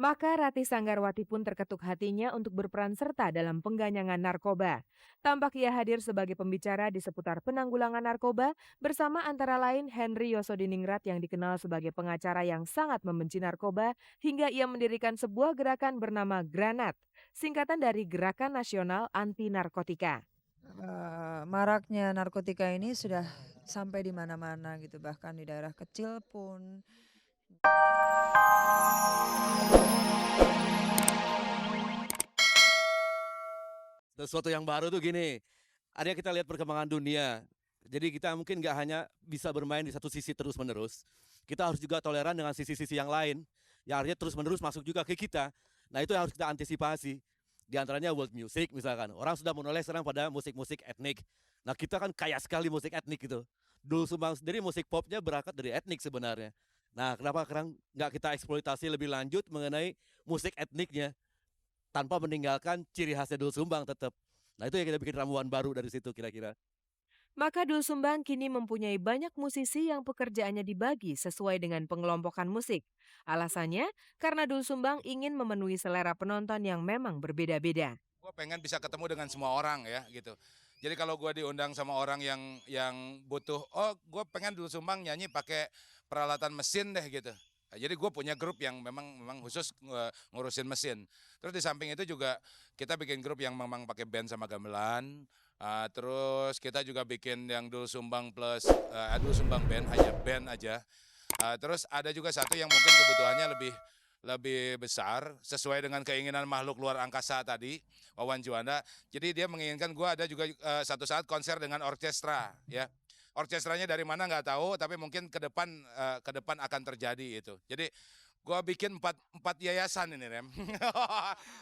Maka Rati Sanggarwati pun terketuk hatinya untuk berperan serta dalam pengganyangan narkoba. Tampak ia hadir sebagai pembicara di seputar penanggulangan narkoba bersama antara lain Henry Yosodiningrat yang dikenal sebagai pengacara yang sangat membenci narkoba hingga ia mendirikan sebuah gerakan bernama Granat, singkatan dari Gerakan Nasional Anti Narkotika. Maraknya narkotika ini sudah sampai di mana-mana gitu, bahkan di daerah kecil pun. Sesuatu yang baru tuh gini, ada kita lihat perkembangan dunia. Jadi kita mungkin nggak hanya bisa bermain di satu sisi terus-menerus, kita harus juga toleran dengan sisi-sisi yang lain, yang artinya terus-menerus masuk juga ke kita. Nah itu yang harus kita antisipasi. Di antaranya world music misalkan, orang sudah menoleh sekarang pada musik-musik etnik. Nah kita kan kaya sekali musik etnik gitu. Dul Sumbang sendiri musik popnya berangkat dari etnik sebenarnya. Nah kenapa sekarang nggak kita eksploitasi lebih lanjut mengenai musik etniknya? Tanpa meninggalkan ciri khasnya Dul Sumbang tetap. Nah itu yang kita bikin ramuan baru dari situ kira-kira. Maka Dul Sumbang kini mempunyai banyak musisi yang pekerjaannya dibagi sesuai dengan pengelompokan musik. Alasannya, karena Dul Sumbang ingin memenuhi selera penonton yang memang berbeda-beda. Gue pengen bisa ketemu dengan semua orang ya gitu. Jadi kalau gue diundang sama orang yang butuh, oh gue pengen dulu sumbang nyanyi pakai peralatan mesin deh gitu. Nah, jadi gue punya grup yang memang khusus ngurusin mesin. Terus di samping itu juga kita bikin grup yang memang pakai band sama gamelan. Terus kita juga bikin yang dulu sumbang plus dulu sumbang band, hanya band aja. Terus ada juga satu yang mungkin kebutuhannya lebih lebih besar sesuai dengan keinginan makhluk luar angkasa tadi, Wawan Juanda. Jadi dia menginginkan gue ada juga satu saat konser dengan orkestra, ya. Orkestranya dari mana nggak tahu, tapi mungkin ke depan akan terjadi itu. Jadi gue bikin empat yayasan ini, Rem.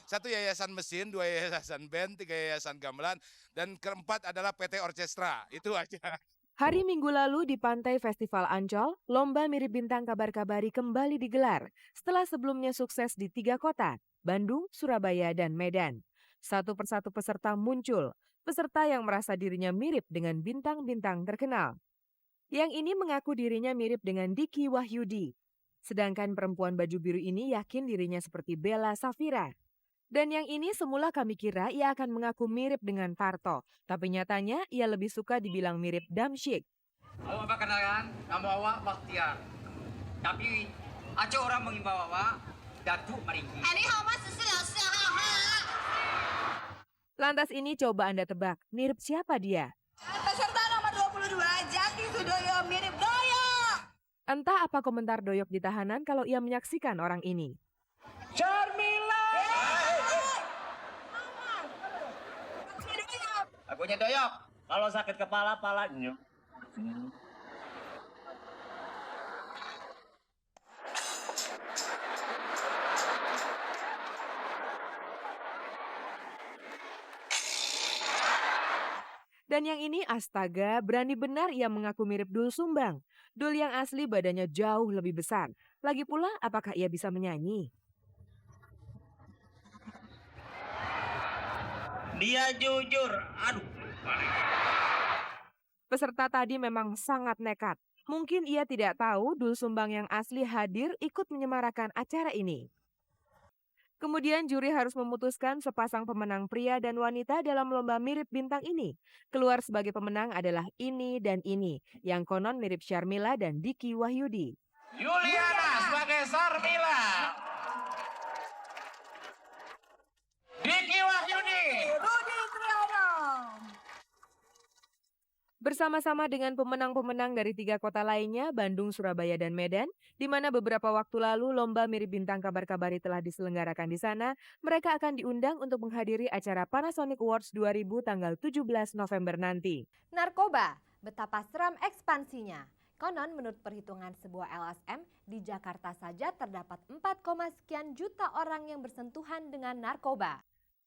Satu yayasan mesin, dua yayasan band, tiga yayasan gamelan, dan keempat adalah PT Orkestra. Itu aja. Hari Minggu lalu di Pantai Festival Ancol, lomba mirip bintang kabar-kabari kembali digelar setelah sebelumnya sukses di 3 kota, Bandung, Surabaya, dan Medan. Satu persatu peserta muncul, peserta yang merasa dirinya mirip dengan bintang-bintang terkenal. Yang ini mengaku dirinya mirip dengan Diki Wahyudi. Sedangkan perempuan baju biru ini yakin dirinya seperti Bella Safira. Dan yang ini semula kami kira ia akan mengaku mirip dengan Parto, tapi nyatanya ia lebih suka dibilang mirip Damsyik. Awak perkenalkan, nama awak Bakhtiar. Tapi ada orang mengimbau awak Datuk Maringgi. Lantas ini coba Anda tebak, mirip siapa dia? Peserta nomor 22, Jati Sudoyo mirip Doyo. Entah apa komentar Doyok di tahanan kalau ia menyaksikan orang ini. Akunya doyok. Kalau sakit kepala, palanya. Dan yang ini astaga, berani benar ia mengaku mirip Dul Sumbang. Dul yang asli badannya jauh lebih besar. Lagi pula, apakah ia bisa menyanyi? Dia jujur. Aduh. Peserta tadi memang sangat nekat. Mungkin ia tidak tahu Dul Sumbang yang asli hadir ikut menyemarakan acara ini. Kemudian juri harus memutuskan sepasang pemenang pria dan wanita dalam lomba mirip bintang ini. Keluar sebagai pemenang adalah ini dan ini, yang konon mirip Syarmila dan Diki Wahyudi. Yuliana sebagai Sarmila. Diki Wahyudi. Rudi Triyono. Bersama-sama dengan pemenang-pemenang dari 3 kota lainnya, Bandung, Surabaya, dan Medan, di mana beberapa waktu lalu lomba mirip bintang kabar-kabari telah diselenggarakan di sana, mereka akan diundang untuk menghadiri acara Panasonic Awards 2000 tanggal 17 November nanti. Narkoba, betapa seram ekspansinya. Konon menurut perhitungan sebuah LSM, di Jakarta saja terdapat 4, sekian juta orang yang bersentuhan dengan narkoba.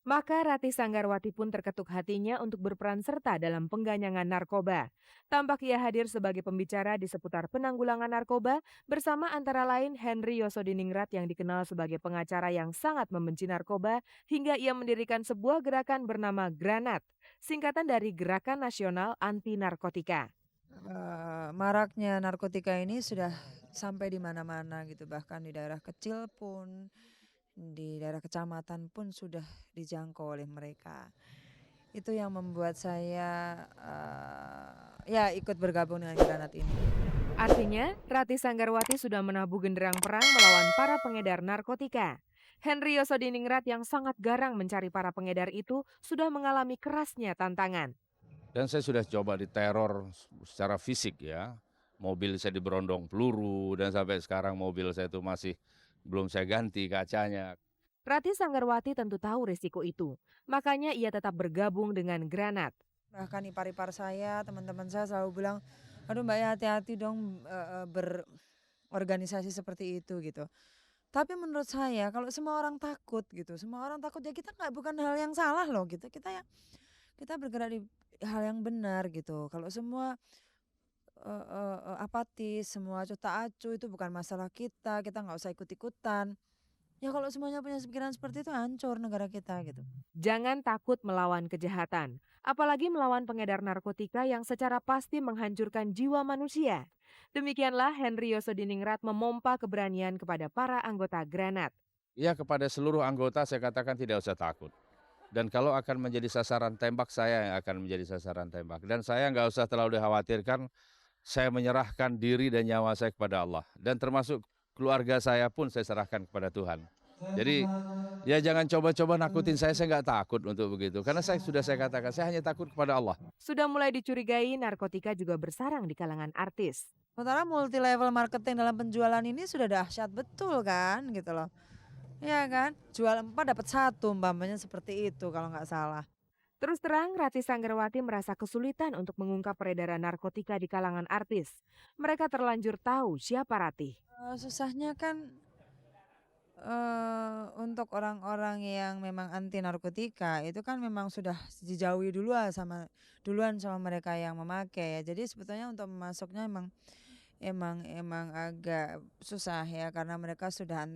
Maka Rati Sanggarwati pun terketuk hatinya untuk berperan serta dalam pengganyangan narkoba. Tampak ia hadir sebagai pembicara di seputar penanggulangan narkoba bersama antara lain Henry Yosodiningrat yang dikenal sebagai pengacara yang sangat membenci narkoba hingga ia mendirikan sebuah gerakan bernama Granat, singkatan dari Gerakan Nasional Anti Narkotika. Maraknya narkotika ini sudah sampai di mana-mana gitu, bahkan di daerah kecil pun. di daerah kecamatan pun sudah dijangkau oleh mereka. Itu yang membuat saya ya ikut bergabung dengan Granat ini. Artinya, Ratih Sanggarwati sudah menabuh genderang perang melawan para pengedar narkotika. Henry Yosodiningrat yang sangat garang mencari para pengedar itu sudah mengalami kerasnya tantangan. Dan saya sudah coba diteror secara fisik ya. Mobil saya diberondong peluru dan sampai sekarang mobil saya itu masih belum saya ganti kacanya. Ratih Sanggarwati tentu tahu resiko itu, makanya ia tetap bergabung dengan Granat. Bahkan ipar-ipar saya, teman-teman saya selalu bilang, aduh Mbak ya hati-hati dong berorganisasi seperti itu gitu. Tapi menurut saya kalau semua orang takut gitu, semua orang takut ya kita bukan hal yang salah loh gitu. Kita bergerak di hal yang benar gitu. Kalau semua apatis, semua acuh tak acuh itu bukan masalah kita nggak usah ikut-ikutan. Ya kalau semuanya punya pikiran seperti itu hancur negara kita gitu. Jangan takut melawan kejahatan, apalagi melawan pengedar narkotika yang secara pasti menghancurkan jiwa manusia. Demikianlah Henry Yosodiningrat memompa keberanian kepada para anggota Granat. Ya kepada seluruh anggota saya katakan tidak usah takut. Dan kalau akan menjadi sasaran tembak, saya yang akan menjadi sasaran tembak. Dan saya nggak usah terlalu dikhawatirkan, saya menyerahkan diri dan nyawa saya kepada Allah. Dan termasuk keluarga saya pun saya serahkan kepada Tuhan. Jadi ya jangan coba-coba nakutin saya nggak takut untuk begitu. Karena saya katakan, saya hanya takut kepada Allah. Sudah mulai dicurigai narkotika juga bersarang di kalangan artis. Sementara multi level marketing dalam penjualan ini sudah dahsyat betul kan gitu loh. Ya kan, jual 4 dapat 1 umpamanya seperti itu kalau nggak salah. Terus terang, Ratih Sanggarwati merasa kesulitan untuk mengungkap peredaran narkotika di kalangan artis. Mereka terlanjur tahu siapa Ratih. Susahnya kan untuk orang-orang yang memang anti narkotika itu kan memang sudah dijauhi duluan sama mereka yang memakai ya. Jadi sebetulnya untuk memasuknya emang agak susah ya karena mereka sudah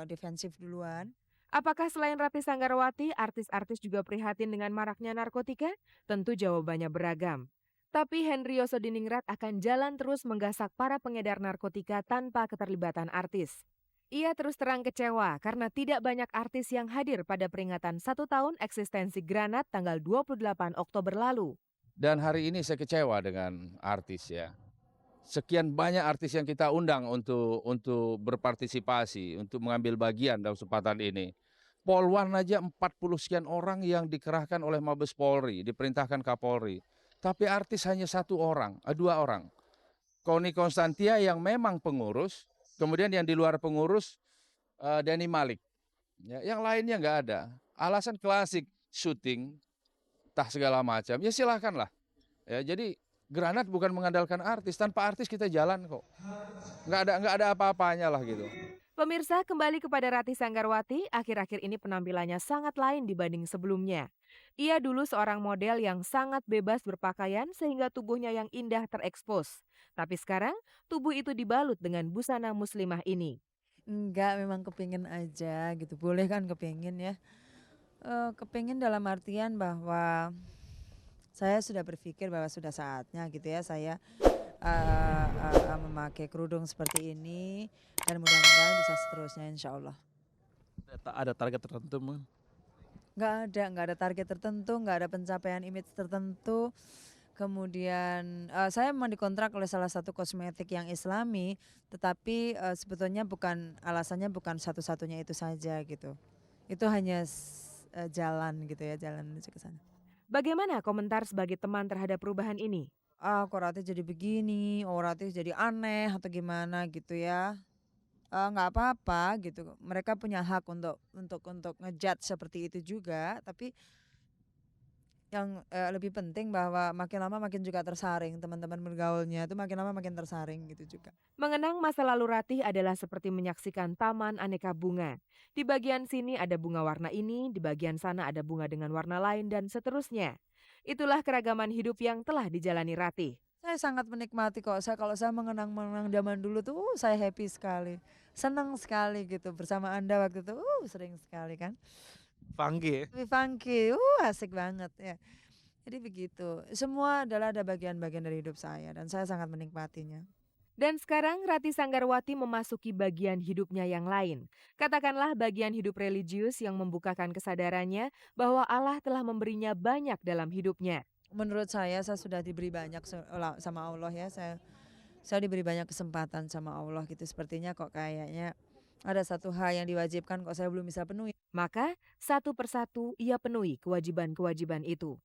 defensif duluan. Apakah selain Ratih Sanggarwati, artis-artis juga prihatin dengan maraknya narkotika? Tentu jawabannya beragam. Tapi Henry Yosodiningrat akan jalan terus menggasak para pengedar narkotika tanpa keterlibatan artis. Ia terus terang kecewa karena tidak banyak artis yang hadir pada peringatan 1 tahun eksistensi Granat tanggal 28 Oktober lalu. Dan hari ini saya kecewa dengan artis ya. Sekian banyak artis yang kita undang untuk berpartisipasi, untuk mengambil bagian dalam kesempatan ini. Polwan aja 40 sekian orang yang dikerahkan oleh Mabes Polri, diperintahkan Kapolri. Tapi artis hanya 2 orang. Koni Konstantia yang memang pengurus, kemudian yang di luar pengurus Denny Malik. Ya, yang lainnya nggak ada. Alasan klasik, syuting, segala macam. Ya silakanlah. Ya, jadi Granat bukan mengandalkan artis, tanpa artis kita jalan kok. Nggak ada apa-apanya lah gitu. Pemirsa, kembali kepada Ratih Sanggarwati, akhir-akhir ini penampilannya sangat lain dibanding sebelumnya. Ia dulu seorang model yang sangat bebas berpakaian sehingga tubuhnya yang indah terekspos. Tapi sekarang, tubuh itu dibalut dengan busana muslimah ini. Enggak, memang kepingin aja gitu. Boleh kan kepingin ya. Kepingin dalam artian bahwa saya sudah berpikir bahwa sudah saatnya gitu ya saya memakai kerudung seperti ini dan mudah-mudahan bisa seterusnya insya Allah. Ada target tertentu mungkin? Nggak ada target tertentu, nggak ada pencapaian image tertentu. Kemudian saya memang dikontrak oleh salah satu kosmetik yang Islami, tetapi sebetulnya alasannya bukan satu-satunya itu saja gitu. Itu hanya jalan gitu ya, jalan menuju ke sana. Bagaimana komentar sebagai teman terhadap perubahan ini? Kok Ratih jadi begini, Ratih jadi aneh atau gimana gitu ya. Nggak apa-apa gitu. Mereka punya hak untuk ngejudge seperti itu juga, tapi yang lebih penting bahwa makin lama makin juga tersaring, teman-teman bergaulnya itu makin lama makin tersaring gitu juga. Mengenang masa lalu Ratih adalah seperti menyaksikan taman aneka bunga. Di bagian sini ada bunga warna ini, di bagian sana ada bunga dengan warna lain, dan seterusnya. Itulah keragaman hidup yang telah dijalani Ratih. Saya sangat menikmati kok. Kalau saya mengenang zaman dulu tuh saya happy sekali. Senang sekali gitu bersama Anda waktu itu. Sering sekali kan. Funky ya? Lebih funky. Asik banget ya. Jadi begitu. Semua ada bagian-bagian dari hidup saya dan saya sangat menikmatinya. Dan sekarang Rati Sanggarwati memasuki bagian hidupnya yang lain. Katakanlah bagian hidup religius yang membukakan kesadarannya bahwa Allah telah memberinya banyak dalam hidupnya. Menurut saya sudah diberi banyak sama Allah ya. Saya diberi banyak kesempatan sama Allah gitu. Sepertinya kok kayaknya ada satu hal yang diwajibkan kok saya belum bisa penuhi. Maka satu persatu ia penuhi kewajiban-kewajiban itu.